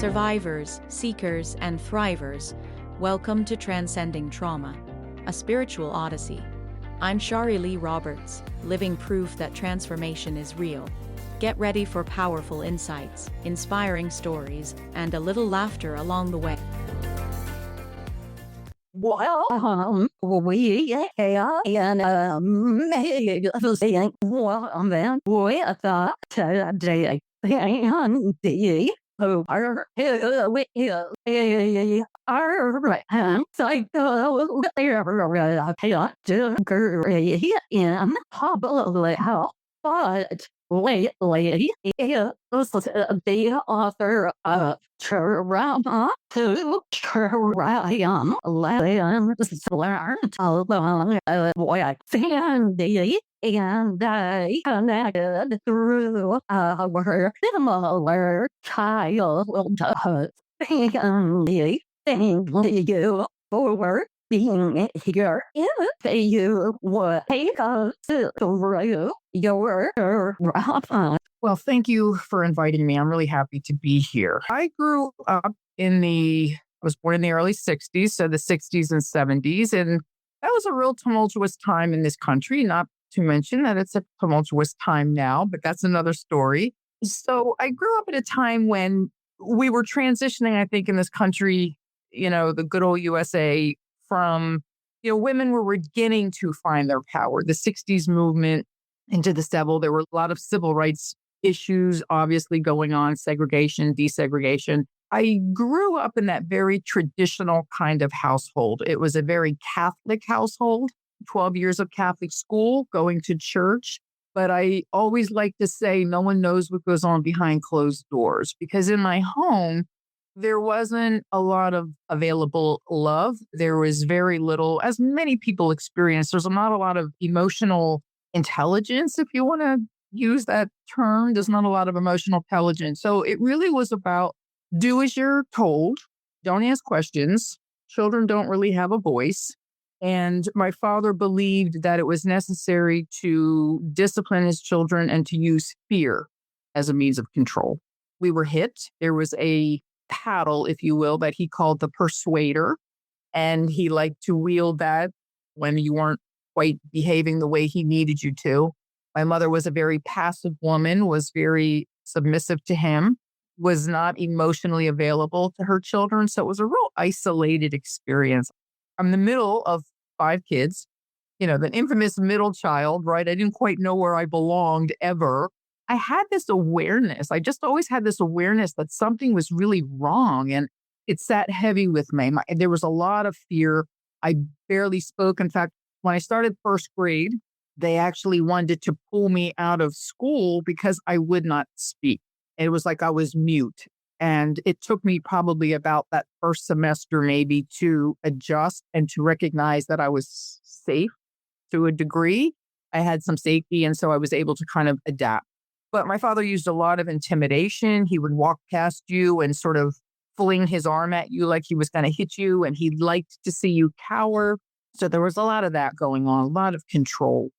Survivors, seekers, and thrivers, welcome to Transcending Trauma, a spiritual odyssey. I'm Shari Lee Roberts, living proof that transformation is real. Get ready for powerful insights, inspiring stories, and a little laughter along the way. Well, we and made a saying, well, then we thought today, and the over our psychotherapist in public health, but lately is the author of Trauma to Triumph Lessons Learned Along the Way. Sandy and I connected through our similar childhood. Sandy, thank you for being here. If you would take us through your drama. Well, thank you for inviting me. I'm really happy to be here. I grew up I was born in the early 60s, so the 60s and 70s, and that was a real tumultuous time in this country, not to mention that it's a tumultuous time now, but that's another story. So I grew up at a time when we were transitioning, I think, in this country, the good old USA from, women were beginning to find their power. The 60s movement into the 70s, there were a lot of civil rights issues obviously going on, segregation, desegregation. I grew up in that very traditional kind of household. It was a very Catholic household, 12 years of Catholic school, going to church. But I always like to say no one knows what goes on behind closed doors, because in my home, there wasn't a lot of available love. There was very little, as many people experience, there's not a lot of emotional intelligence, if you want to use that term. There's not a lot of emotional intelligence. So it really was about do as you're told, don't ask questions. Children don't really have a voice. And my father believed that it was necessary to discipline his children and to use fear as a means of control. We were hit. There was a paddle, if you will, that he called the persuader. And he liked to wield that when you weren't quite behaving the way he needed you to. My mother was a very passive woman, was very submissive to him, was not emotionally available to her children. So it was a real isolated experience. I'm the middle of 5 kids, the infamous middle child, right? I didn't quite know where I belonged ever. I had this awareness. I just always had this awareness that something was really wrong. And it sat heavy with me. There was a lot of fear. I barely spoke. In fact, when I started first grade, they actually wanted to pull me out of school because I would not speak. It was like I was mute. And it took me probably about that first semester maybe to adjust and to recognize that I was safe to a degree. I had some safety, and so I was able to kind of adapt. But my father used a lot of intimidation. He would walk past you and sort of fling his arm at you like he was going to hit you, and he liked to see you cower. So there was a lot of that going on, a lot of control.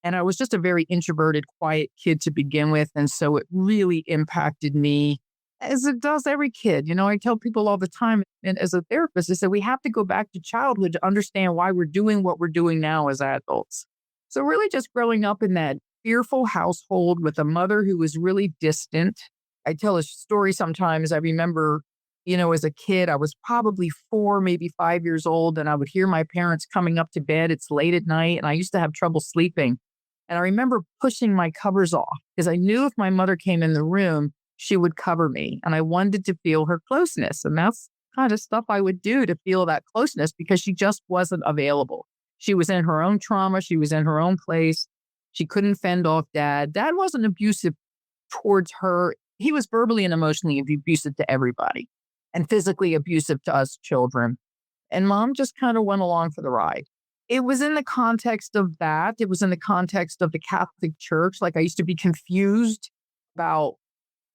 And I was just a very introverted, quiet kid to begin with. And so it really impacted me, as it does every kid. I tell people all the time, and as a therapist, I said, we have to go back to childhood to understand why we're doing what we're doing now as adults. So really just growing up in that fearful household with a mother who was really distant. I tell a story sometimes. I remember, as a kid, I was probably 4, maybe 5 years old, and I would hear my parents coming up to bed. It's late at night, and I used to have trouble sleeping. And I remember pushing my covers off because I knew if my mother came in the room, she would cover me. And I wanted to feel her closeness. And that's kind of stuff I would do to feel that closeness because she just wasn't available. She was in her own trauma. She was in her own place. She couldn't fend off dad. Dad wasn't abusive towards her. He was verbally and emotionally abusive to everybody and physically abusive to us children. And mom just kind of went along for the ride. It was in the context of that. It was in the context of the Catholic Church. Like I used to be confused about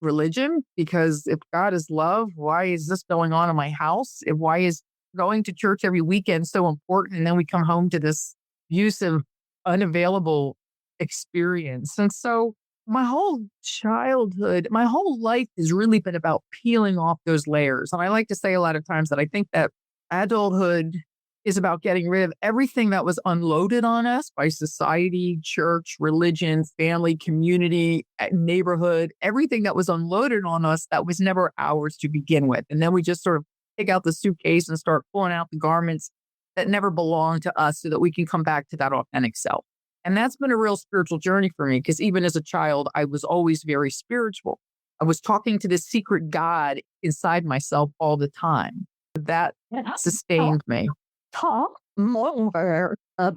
religion because if God is love, why is this going on in my house? Why is going to church every weekend so important? And then we come home to this abusive, unavailable experience. And so my whole childhood, my whole life has really been about peeling off those layers. And I like to say a lot of times that I think that adulthood is about getting rid of everything that was unloaded on us by society, church, religion, family, community, neighborhood, everything that was unloaded on us that was never ours to begin with. And then we just sort of take out the suitcase and start pulling out the garments that never belonged to us so that we can come back to that authentic self. And that's been a real spiritual journey for me because even as a child, I was always very spiritual. I was talking to this secret God inside myself all the time. That Yeah. sustained me. Talk more about that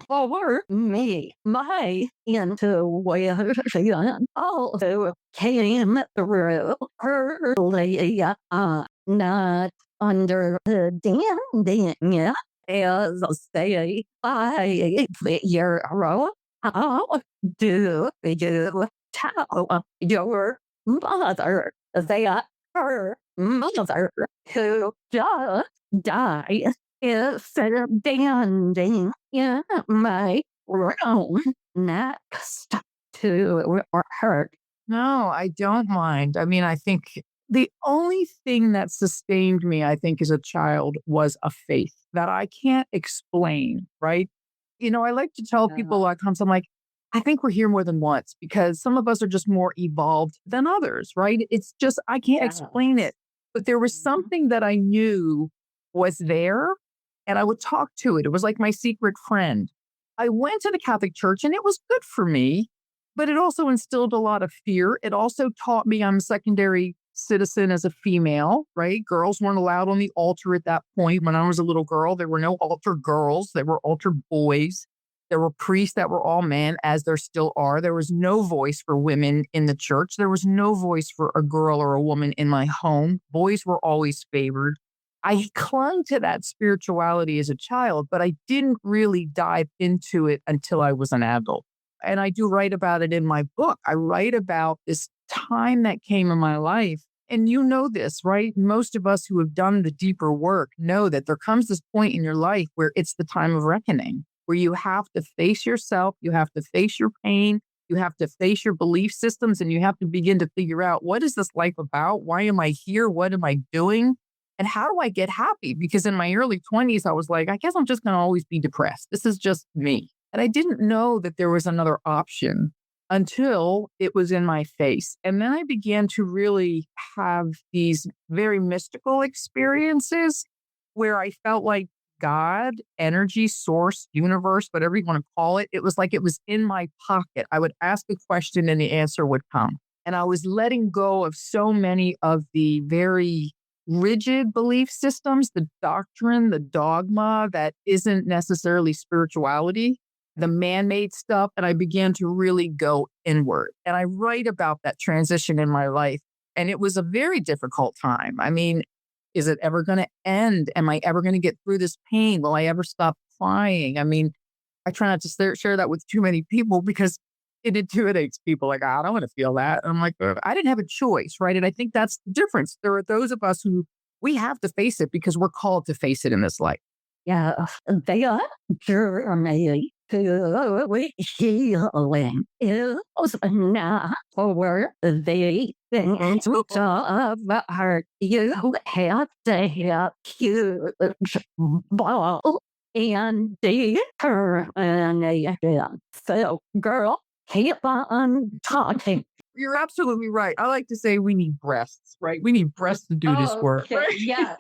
for me. My intuition also came through early not understanding as a 5-year old. How do you tell your mother that her mother, who just died, is standing in my room next to her? No, I don't mind. I mean, I think the only thing that sustained me, I think, as a child was a faith that I can't explain, right? I like to tell people a lot of times, I'm like, I think we're here more than once because some of us are just more evolved than others, right? It's just, I can't explain it. But there was something that I knew was there and I would talk to it. It was like my secret friend. I went to the Catholic Church and it was good for me, but it also instilled a lot of fear. It also taught me I'm a secondary citizen as a female, right? Girls weren't allowed on the altar at that point. When I was a little girl, there were no altar girls, there were altar boys. There were priests that were all men, as there still are. There was no voice for women in the church. There was no voice for a girl or a woman in my home. Boys were always favored. I clung to that spirituality as a child, but I didn't really dive into it until I was an adult. And I do write about it in my book. I write about this time that came in my life. And you know this, right? Most of us who have done the deeper work know that there comes this point in your life where it's the time of reckoning, where you have to face yourself, you have to face your pain, you have to face your belief systems, and you have to begin to figure out, what is this life about? Why am I here? What am I doing? And how do I get happy? Because in my early 20s, I was like, I guess I'm just going to always be depressed. This is just me. And I didn't know that there was another option until it was in my face. And then I began to really have these very mystical experiences where I felt like God, energy, source, universe, whatever you want to call it, it was like it was in my pocket. I would ask a question and the answer would come. And I was letting go of so many of the very rigid belief systems, the doctrine, the dogma that isn't necessarily spirituality, the man-made stuff. And I began to really go inward. And I write about that transition in my life. And it was a very difficult time. I mean, is it ever going to end? Am I ever going to get through this pain? Will I ever stop crying? I mean, I try not to share that with too many people because it intimidates people. Like, I don't want to feel that. And I'm like, I didn't have a choice, right? And I think that's the difference. There are those of us who we have to face it because we're called to face it in this life. Yeah, their journey to healing is not for the things of art. You have to have huge ball and determination. So, girl, keep on talking. You're absolutely right. I like to say we need breasts, right? We need breasts to do this work. Okay, Right? yeah.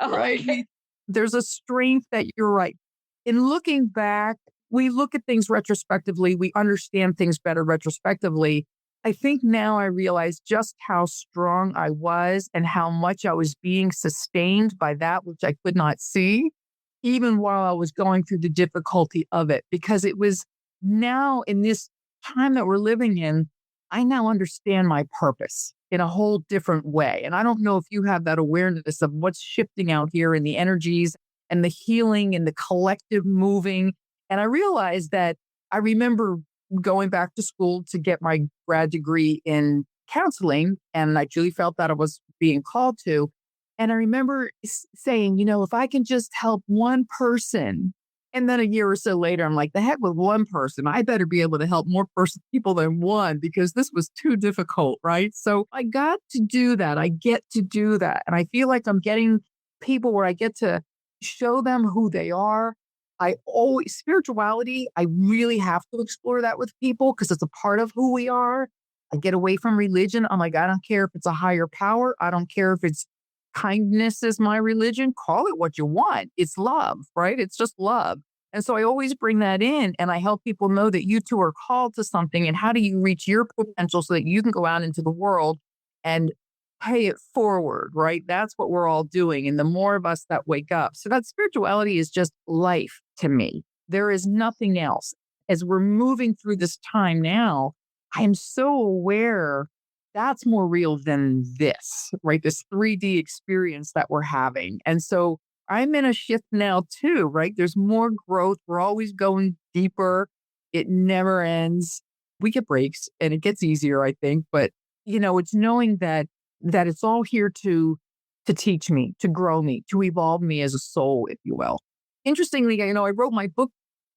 Right? Okay. There's a strength that you're right. In looking back, we look at things retrospectively. We understand things better retrospectively. I think now I realize just how strong I was and how much I was being sustained by that which I could not see, even while I was going through the difficulty of it. Because it was now in this time that we're living in, I now understand my purpose in a whole different way. And I don't know if you have that awareness of what's shifting out here in the energies and the healing and the collective moving. And I realized that I remember going back to school to get my grad degree in counseling. And I truly felt that I was being called to. And I remember saying, if I can just help one person. And then a year or so later, I'm like, the heck with one person. I better be able to help more people than one because this was too difficult, right? So I got to do that. I get to do that. And I feel like I'm getting people where I get to show them who they are. Spirituality, I really have to explore that with people because it's a part of who we are. I get away from religion. I'm like, I don't care if it's a higher power. I don't care if it's kindness is my religion. Call it what you want. It's love, right? It's just love. And so I always bring that in and I help people know that you too are called to something and how do you reach your potential so that you can go out into the world and pay it forward, right? That's what we're all doing. And the more of us that wake up. So that spirituality is just life to me. There is nothing else. As we're moving through this time now, I am so aware that's more real than this, right? This 3D experience that we're having. And so I'm in a shift now too, right? There's more growth. We're always going deeper. It never ends. We get breaks and it gets easier, I think. But, it's knowing that it's all here to teach me, to grow me, to evolve me as a soul, if you will. Interestingly, I wrote my book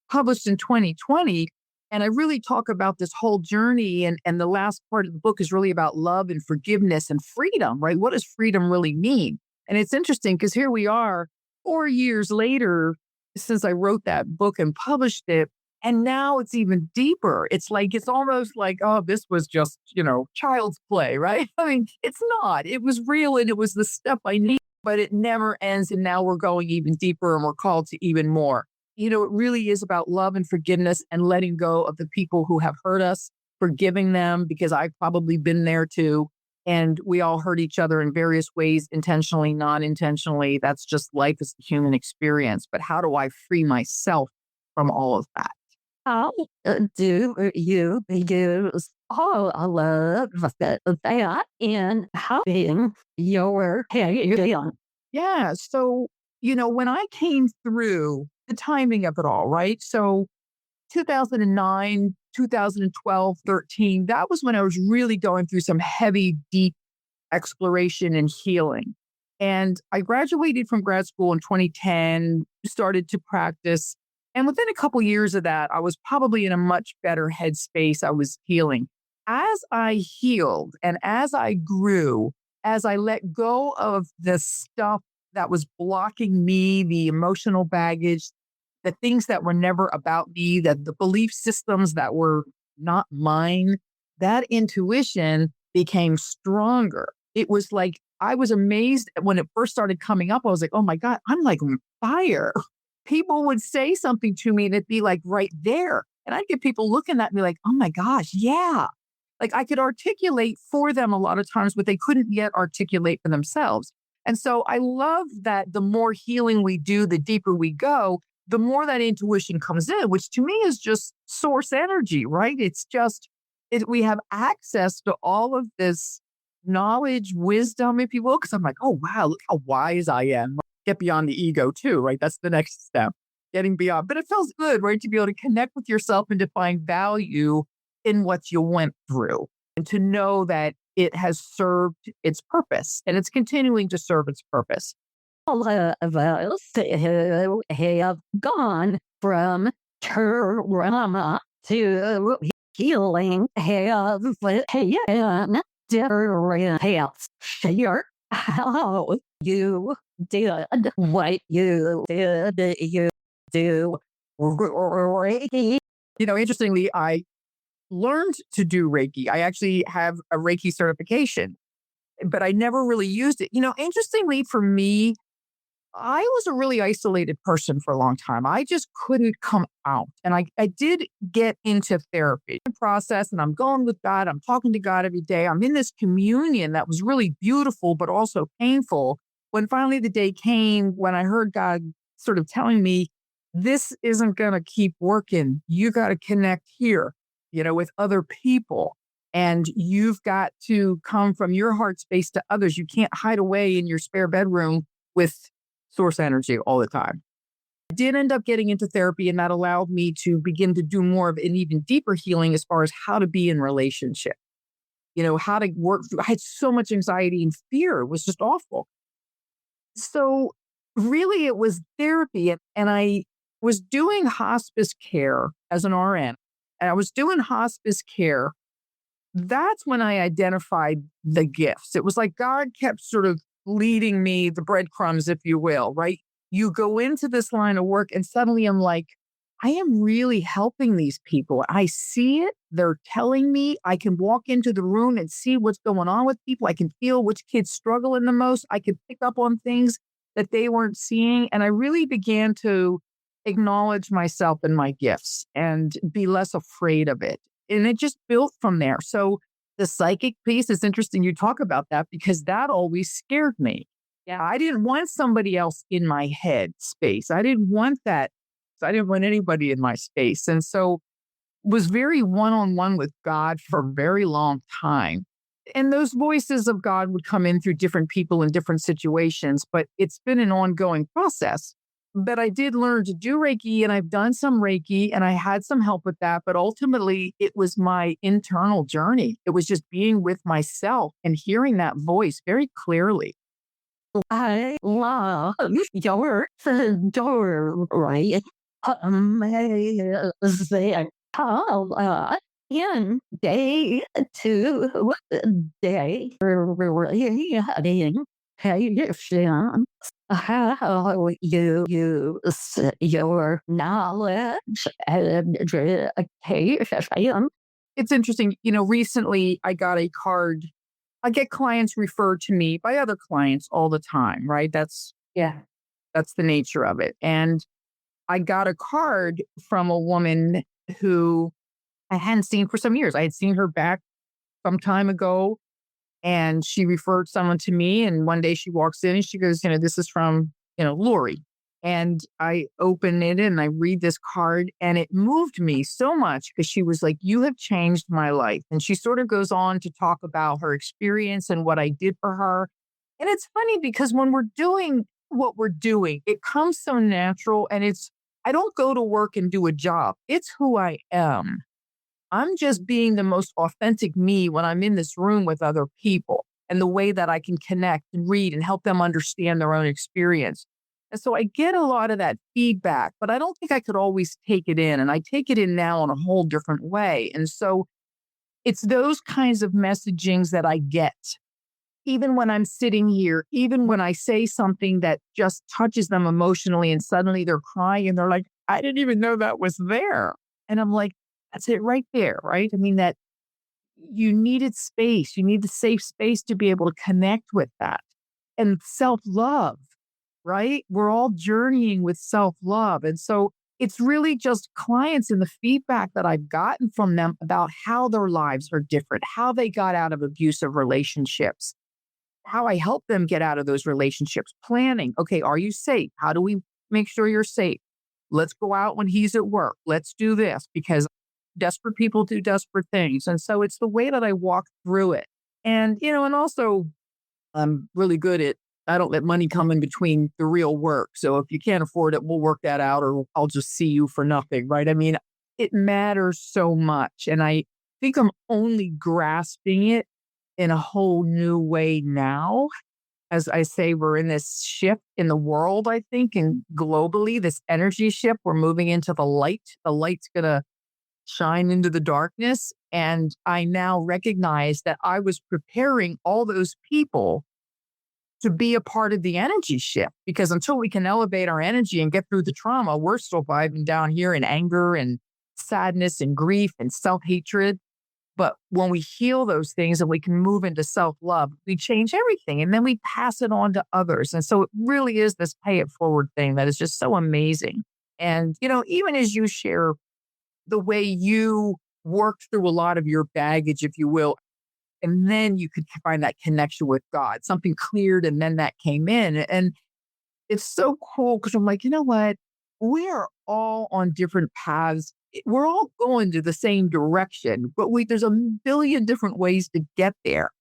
published in 2020. And I really talk about this whole journey. And the last part of the book is really about love and forgiveness and freedom, right? What does freedom really mean? And it's interesting because here we are 4 years later since I wrote that book and published it. And now it's even deeper. It's almost like, oh, this was just, child's play, right? I mean, it's not. It was real and it was the stuff I need, but it never ends. And now we're going even deeper and we're called to even more. It really is about love and forgiveness and letting go of the people who have hurt us, forgiving them because I've probably been there too. And we all hurt each other in various ways, intentionally, non-intentionally. That's just life as a human experience. But how do I free myself from all of that? How do you use all of that in helping your healing? Yeah. So, when I came through the timing of it all, right? So 2009, 2012, 13, that was when I was really going through some heavy, deep exploration and healing. And I graduated from grad school in 2010, started to practice. And within a couple years of that, I was probably in a much better headspace. I was healing. As I healed and as I grew, as I let go of the stuff that was blocking me, the emotional baggage, the things that were never about me, that the belief systems that were not mine, that intuition became stronger. It was like I was amazed when it first started coming up. I was like, oh my God, I'm like on fire. People would say something to me and it'd be like right there. And I'd get people looking at me like, oh my gosh, yeah. Like I could articulate for them a lot of times, but they couldn't yet articulate for themselves. And so I love that the more healing we do, the deeper we go, the more that intuition comes in, which to me is just source energy, right? It's just, we have access to all of this knowledge, wisdom, if you will, because I'm like, oh, wow, look how wise I am. Get beyond the ego too, right? That's the next step, getting beyond. But it feels good, right? To be able to connect with yourself and to find value in what you went through and to know that it has served its purpose and it's continuing to serve its purpose. All of us who have gone from trauma to healing have taken different paths. Share how you did what you did. You do Reiki. Interestingly, I learned to do Reiki. I actually have a Reiki certification, but I never really used it. Interestingly for me, I was a really isolated person for a long time. I just couldn't come out. And I did get into therapy process and I'm going with God. I'm talking to God every day. I'm in this communion that was really beautiful, but also painful. When finally the day came when I heard God sort of telling me, this isn't going to keep working. You got to connect here, with other people. And you've got to come from your heart space to others. You can't hide away in your spare bedroom with source energy all the time. I did end up getting into therapy, and that allowed me to begin to do more of an even deeper healing as far as how to be in relationship, how to work through. I had so much anxiety and fear. It was just awful. So really it was therapy. And I was doing hospice care as an RN. And I was doing hospice care. That's when I identified the gifts. It was like God kept sort of leading me the breadcrumbs, if you will, right? You go into this line of work and suddenly I'm like, I am really helping these people. I see it. They're telling me I can walk into the room and see what's going on with people. I can feel which kids struggling the most. I can pick up on things that they weren't seeing. And I really began to acknowledge myself and my gifts and be less afraid of it. And it just built from there. So the psychic piece is interesting. You talk about that because that always scared me. Yeah. I didn't want somebody else in my head space. I didn't want that. So I didn't want anybody in my space. And so was very one-on-one with God for a very long time. And those voices of God would come in through different people in different situations, but it's been an ongoing process. But I did learn to do Reiki and I've done some Reiki and I had some help with that. But ultimately, it was my internal journey. It was just being with myself and hearing that voice very clearly. I love your story. Amazing. In day to day reading patience, how you use your knowledge and education. It's interesting. Recently I got a card. I get clients referred to me by other clients all the time, right? Yeah. That's the nature of it. And I got a card from a woman who I hadn't seen for some years. I had seen her back some time ago and she referred someone to me. And one day she walks in and she goes, this is from, Lori. And I open it and I read this card and it moved me so much because she was like, you have changed my life. And she sort of goes on to talk about her experience and what I did for her. And it's funny because when we're doing what we're doing, it comes so natural and I don't go to work and do a job. It's who I am. I'm just being the most authentic me when I'm in this room with other people and the way that I can connect and read and help them understand their own experience. And so I get a lot of that feedback, but I don't think I could always take it in. And I take it in now in a whole different way. And so it's those kinds of messagings that I get, even when I'm sitting here, even when I say something that just touches them emotionally and suddenly they're crying and they're like, I didn't even know that was there. And I'm like, that's it right there, right? I mean, that you needed space. You need the safe space to be able to connect with that. And self-love, right? We're all journeying with self-love. And so it's really just clients and the feedback that I've gotten from them about how their lives are different, how they got out of abusive relationships, how I help them get out of those relationships, planning. Okay, are you safe? How do we make sure you're safe? Let's go out when he's at work. Let's do this because desperate people do desperate things. And so it's the way that I walk through it. And also I'm really good at, I don't let money come in between the real work. So if you can't afford it, we'll work that out or I'll just see you for nothing, right? I mean, it matters so much. And I think I'm only grasping it in a whole new way now. As I say, we're in this shift in the world, I think, and globally, this energy shift, we're moving into the light. The light's going to shine into the darkness. And I now recognize that I was preparing all those people to be a part of the energy shift because until we can elevate our energy and get through the trauma, we're surviving down here in anger and sadness and grief and self-hatred. But when we heal those things and we can move into self-love, we change everything and then we pass it on to others. And so it really is this pay it forward thing that is just so amazing. And, even as you share the way you worked through a lot of your baggage, if you will, and then you could find that connection with God, something cleared and then that came in. And it's so cool because I'm like, you know what? We are all on different paths. We're all going to the same direction, but there's a billion different ways to get there.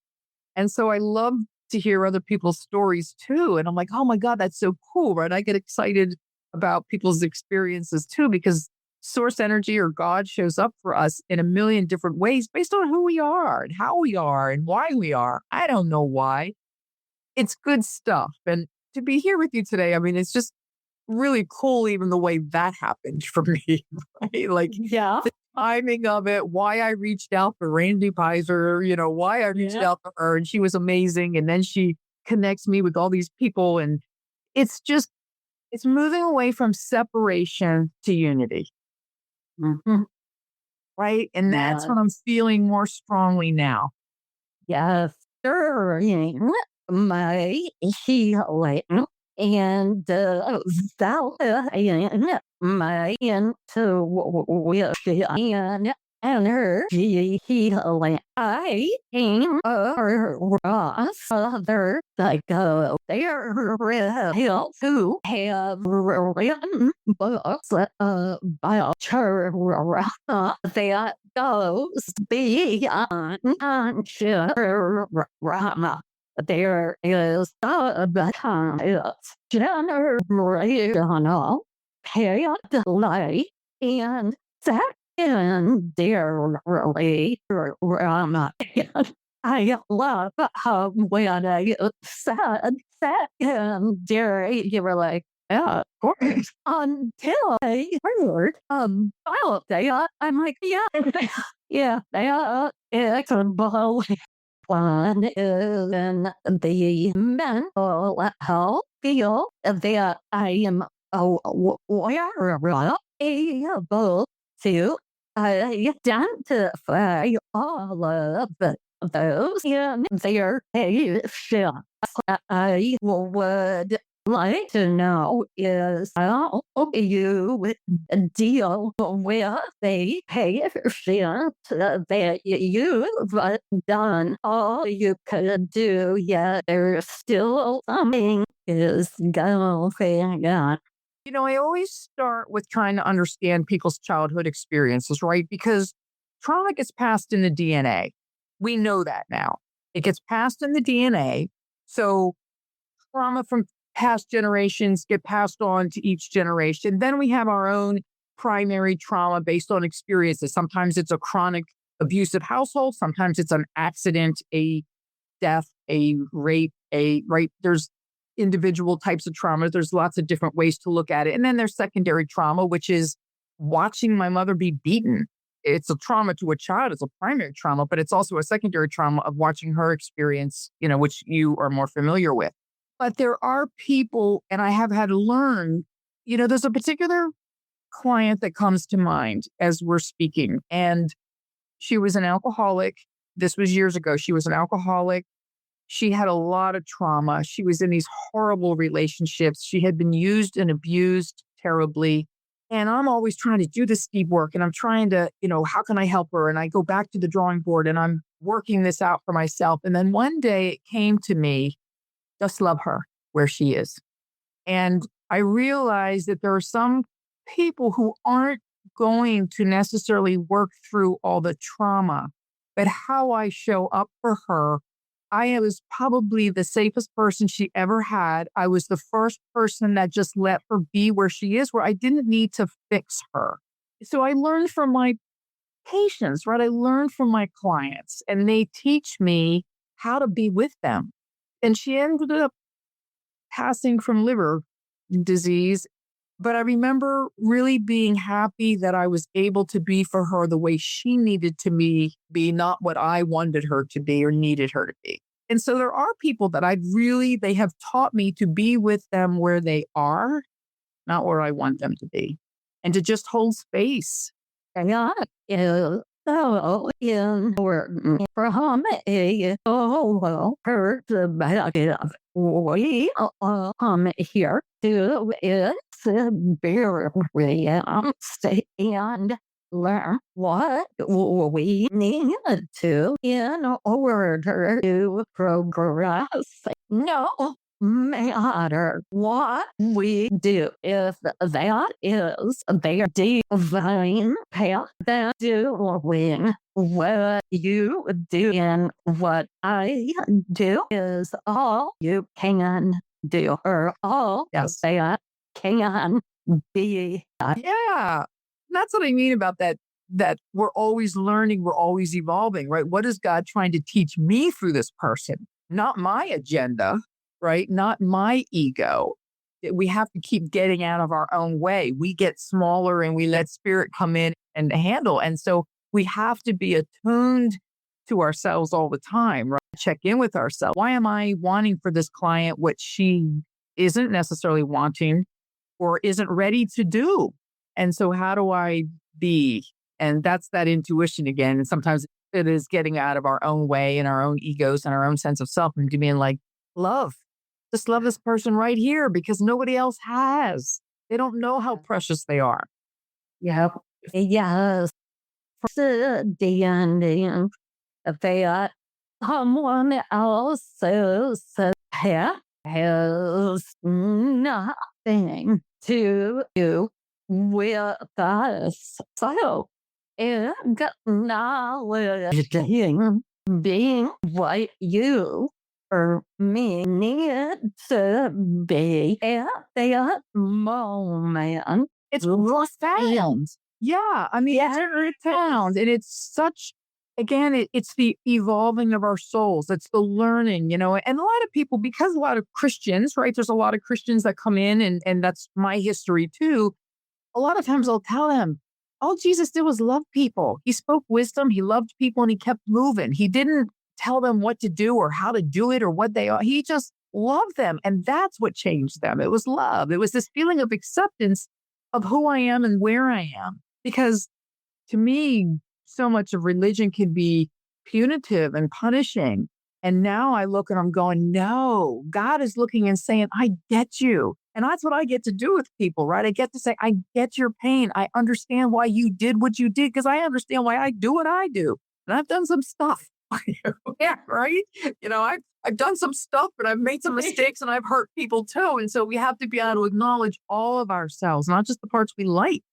And so I love to hear other people's stories too. And I'm like, oh my God, that's so cool, right? I get excited about people's experiences too, because source energy or God shows up for us in a million different ways based on who we are and how we are and why we are. I don't know why. It's good stuff. And to be here with you today, I mean, it's just really cool, even the way that happened for me, right? Like Yeah. the timing of it, why I reached out for Randy Pizer, why I reached Yeah. out to her, and she was amazing. And then she connects me with all these people. And it's just, it's moving away from separation to unity, Mhm. right? And that's Yeah. what I'm feeling more strongly now. Yes. During my healing and valuing my intuition and energy healing, I came across other psychotherapists who have written books about trauma that goes beyond conscious trauma. There is sometimes generational pain delay and secondarily trauma. And I love how when I said secondary, you were like, yeah, of course. Until I heard about that, I'm like, yeah, yeah, that it's bullying. One is in the mental health field that I am aware of, able to identify all of those in their patients. I would like to know is how you would deal with a patient that you've done all you could do, yet there's still something is going on. I always start with trying to understand people's childhood experiences, right? Because trauma gets passed in the DNA. We know that now. It gets passed in the DNA. So trauma from past generations get passed on to each generation. Then we have our own primary trauma based on experiences. Sometimes it's a chronic abusive household. Sometimes it's an accident, a death, a rape, right. There's individual types of trauma. There's lots of different ways to look at it. And then there's secondary trauma, which is watching my mother be beaten. It's a trauma to a child. It's a primary trauma, but it's also a secondary trauma of watching her experience, which you are more familiar with. But there are people, and I have had to learn, there's a particular client that comes to mind as we're speaking. And she was an alcoholic. This was years ago. She was an alcoholic. She had a lot of trauma. She was in these horrible relationships. She had been used and abused terribly. And I'm always trying to do this deep work and I'm trying to, how can I help her? And I go back to the drawing board and I'm working this out for myself. And then one day it came to me, just love her where she is. And I realized that there are some people who aren't going to necessarily work through all the trauma, but how I show up for her. I was probably the safest person she ever had. I was the first person that just let her be where she is, where I didn't need to fix her. So I learned from my patients, right? I learned from my clients, and they teach me how to be with them. And she ended up passing from liver disease. But I remember really being happy that I was able to be for her the way she needed to be, not what I wanted her to be or needed her to be. And so there are people that they have taught me to be with them where they are, not where I want them to be, and to just hold space. That is so important from a whole perspective. We come here to experience and learn what we need to in order to progress. No matter what we do, if that is their divine path, then doing what you do and what I do is all you can do, or all Yes. that can be. Yeah. That's what I mean about that we're always learning, we're always evolving, right? What is God trying to teach me through this person? Not my agenda, right? Not my ego. we have to keep getting out of our own way. We get smaller and we let spirit come in and handle. And so we have to be attuned to ourselves all the time, right? Check in with ourselves. Why am I wanting for this client what she isn't necessarily wanting or isn't ready to do? And so how do I be? And that's that intuition again. And sometimes it is getting out of our own way and our own egos and our own sense of self and being like, love, just love this person right here because nobody else has. They don't know how precious they are. Yep. Yes. Understanding that someone else's hair has nothing to do with us. So, acknowledging being what you or me need to be at that moment. It's profound. Yeah. I mean, it's profound. And it's such, again, it's the evolving of our souls. It's the learning, and a lot of people, because a lot of Christians, right? There's a lot of Christians that come in and that's my history too. A lot of times I'll tell them, all Jesus did was love people. He spoke wisdom. He loved people and he kept moving. He didn't tell them what to do or how to do it or what they are. He just loved them. And that's what changed them. It was love. It was this feeling of acceptance of who I am and where I am. Because to me, so much of religion can be punitive and punishing. And now I look and I'm going, no, God is looking and saying, I get you. And that's what I get to do with people, right? I get to say, I get your pain. I understand why you did what you did because I understand why I do what I do. And I've done some stuff. Yeah, right? I've done some stuff, but I've made some mistakes and I've hurt people too. And so we have to be able to acknowledge all of ourselves, not just the parts we like.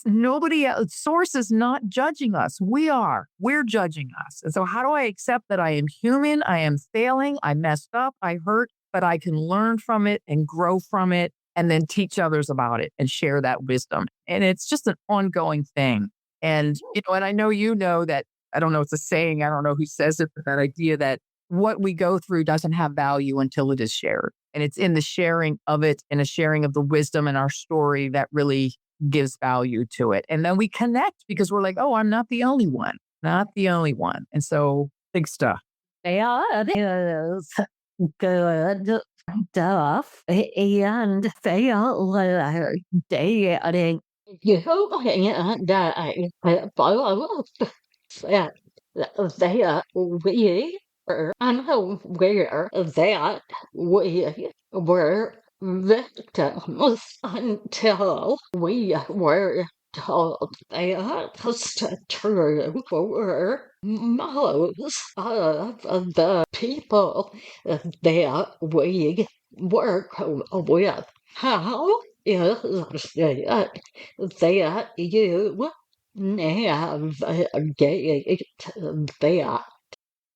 Nobody else, source is not judging us. We're judging us. And so how do I accept that I am human? I am failing. I messed up. I hurt, but I can learn from it and grow from it and then teach others about it and share that wisdom. And it's just an ongoing thing. And, and I know that, I don't know, it's a saying, I don't know who says it, but that idea that what we go through doesn't have value until it is shared. And it's in the sharing of it and a sharing of the wisdom in our story that really gives value to it. And then we connect because we're like, oh, I'm not the only one, not the only one. And so big stuff. Yeah, it is good stuff. And validating you and I follow that they are we are unaware that we were victims until we were told that's true for most of the people that we work with. How is it that you navigate that?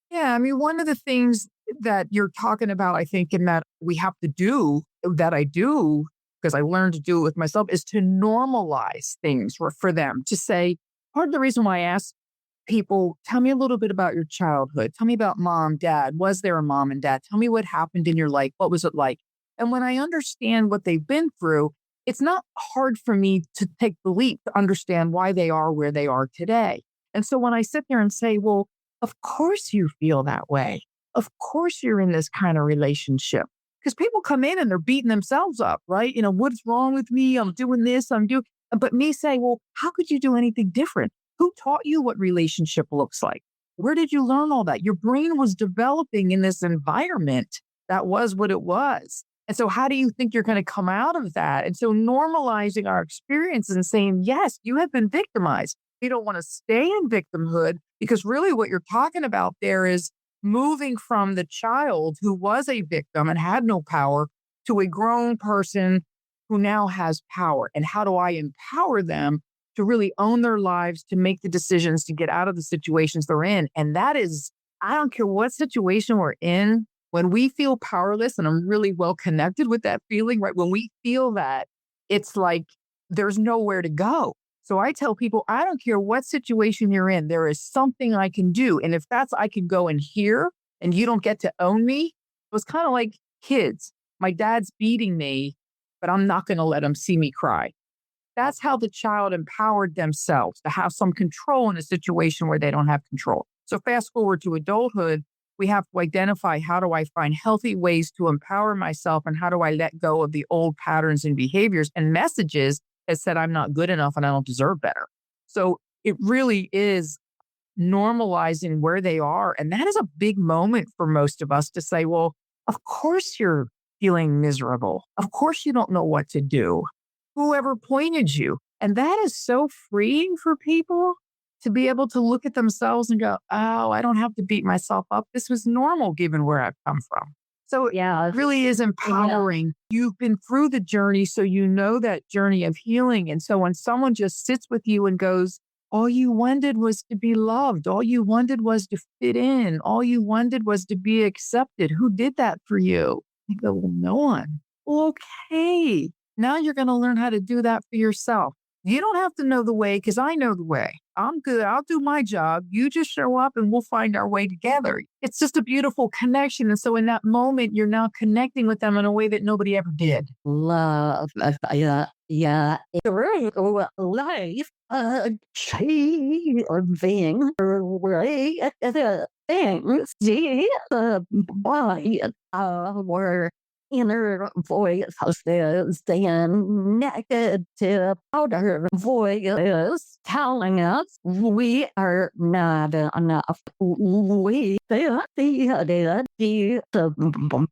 Yeah. I mean, one of the things that you're talking about, I think, in that we have to do, that I do, because I learned to do it with myself, is to normalize things for them. To say, part of the reason why I ask people, tell me a little bit about your childhood. Tell me about mom, dad. Was there a mom and dad? Tell me what happened in your life. What was it like? And when I understand what they've been through, it's not hard for me to take the leap to understand why they are where they are today. And so when I sit there and say, well, of course you feel that way. Of course you're in this kind of relationship. Because people come in and they're beating themselves up, right? What's wrong with me? I'm doing this, but me saying, well, how could you do anything different? Who taught you what relationship looks like? Where did you learn all that? Your brain was developing in this environment that was what it was. And so how do you think you're going to come out of that? And so normalizing our experiences and saying, yes, you have been victimized. You don't want to stay in victimhood because really what you're talking about there is moving from the child who was a victim and had no power to a grown person who now has power. And how do I empower them to really own their lives, to make the decisions, to get out of the situations they're in? And that is, I don't care what situation we're in, when we feel powerless, and I'm really well connected with that feeling, right? When we feel that, it's like there's nowhere to go. So I tell people, I don't care what situation you're in, there is something I can do. And if that's, I can go in here and you don't get to own me. It was kind of like kids. My dad's beating me but I'm not going to let them see me cry. That's how the child empowered themselves to have some control in a situation where they don't have control. So fast forward to adulthood, we have to identify, how do I find healthy ways to empower myself, and how do I let go of the old patterns and behaviors and messages that said I'm not good enough and I don't deserve better. So it really is normalizing where they are. And that is a big moment for most of us to say, well, of course you're feeling miserable. Of course you don't know what to do. Whoever pointed you. And that is so freeing for people to be able to look at themselves and go, oh, I don't have to beat myself up. This was normal given where I've come from. So it Yeah. really is empowering. You've been through the journey, so you know that journey of healing. And so when someone just sits with you and goes, all you wanted was to be loved. All you wanted was to fit in. All you wanted was to be accepted. Who did that for you? You go, well, no one. Well, okay. Now you're going to learn how to do that for yourself. You don't have to know the way, because I know the way. I'm good. I'll do my job. You just show up and we'll find our way together. It's just a beautiful connection. And so in that moment, you're now connecting with them in a way that nobody ever did. Love. Yeah. Your life achieving great things. By our inner voices and negative outer voices telling us we are not enough. We decided to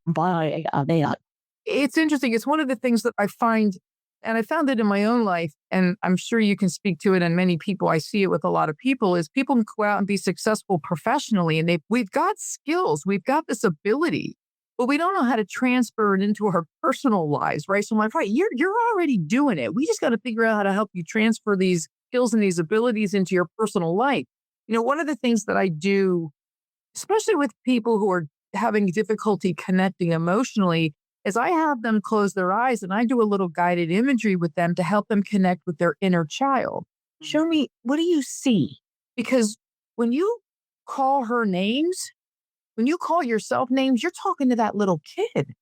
buy that. It's interesting. It's one of the things that I find, and I found it in my own life, and I'm sure you can speak to it, and many people, I see it with a lot of people, is people can go out and be successful professionally, and we've got skills, we've got this ability, but we don't know how to transfer it into our personal lives, right? So I'm like, right, you're already doing it. We just got to figure out how to help you transfer these skills and these abilities into your personal life. One of the things that I do, especially with people who are having difficulty connecting emotionally, is I have them close their eyes and I do a little guided imagery with them to help them connect with their inner child. Show me, what do you see? Because when you call her names, when you call yourself names, you're talking to that little kid.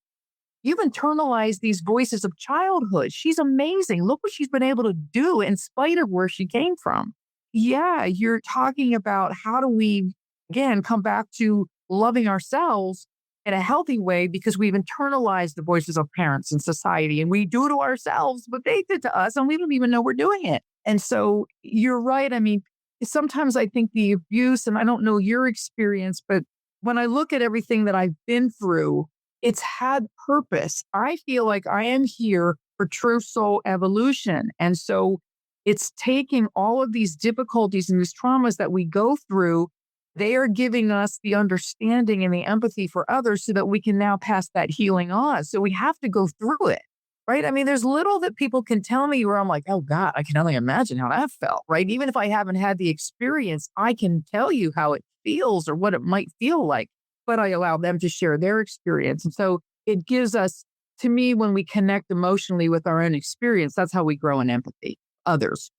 You've internalized these voices of childhood. She's amazing. Look what she's been able to do in spite of where she came from. Yeah, you're talking about how do we, again, come back to loving ourselves in a healthy way, because we've internalized the voices of parents and society, and we do to ourselves what they did to us, and we don't even know we're doing it. And so you're right. I mean, sometimes I think the abuse, and I don't know your experience, but when I look at everything that I've been through, it's had purpose. I feel like I am here for true soul evolution. And so it's taking all of these difficulties and these traumas that we go through. They are giving us the understanding and the empathy for others so that we can now pass that healing on. So we have to go through it, right? I mean, there's little that people can tell me where I'm like, oh God, I can only imagine how that felt, right? Even if I haven't had the experience, I can tell you how it feels or what it might feel like, but I allow them to share their experience. And so it gives us, to me, when we connect emotionally with our own experience, that's how we grow in empathy, others.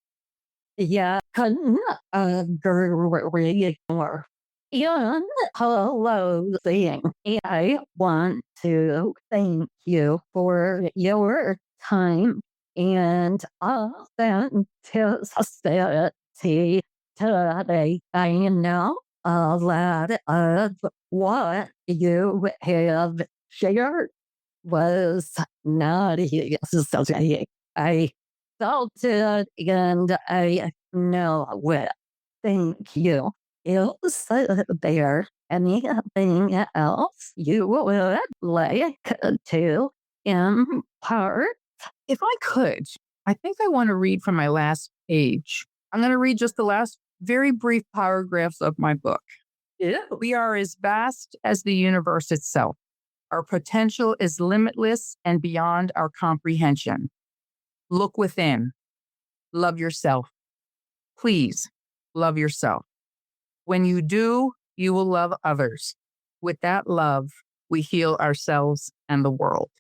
Yeah, couldn't agree more. In closing, I want to thank you for your time and authenticity today. I know a lot of what you have shared was not easy. I felt it and I know it. Thank you. Is there anything else you would like to impart? If I could, I think I want to read from my last page. I'm going to read just the last very brief paragraphs of my book. Yeah. We are as vast as the universe itself. Our potential is limitless and beyond our comprehension. Look within. Love yourself. Please love yourself. When you do, you will love others. With that love, we heal ourselves and the world.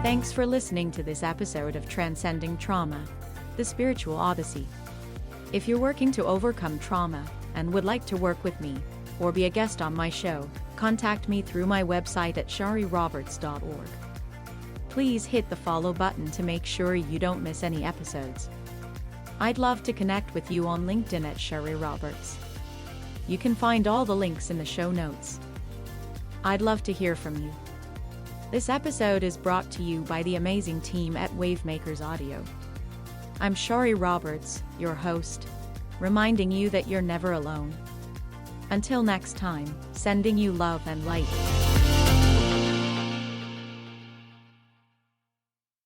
Thanks for listening to this episode of Transcending Trauma, the Spiritual Odyssey. If you're working to overcome trauma and would like to work with me, or be a guest on my show, contact me through my website at shariroberts.org. Please hit the follow button to make sure you don't miss any episodes. I'd love to connect with you on LinkedIn at Shari Roberts. You can find all the links in the show notes. I'd love to hear from you. This episode is brought to you by the amazing team at Wavemakers Audio. I'm Shari Roberts, your host, reminding you that you're never alone. Until next time, sending you love and light.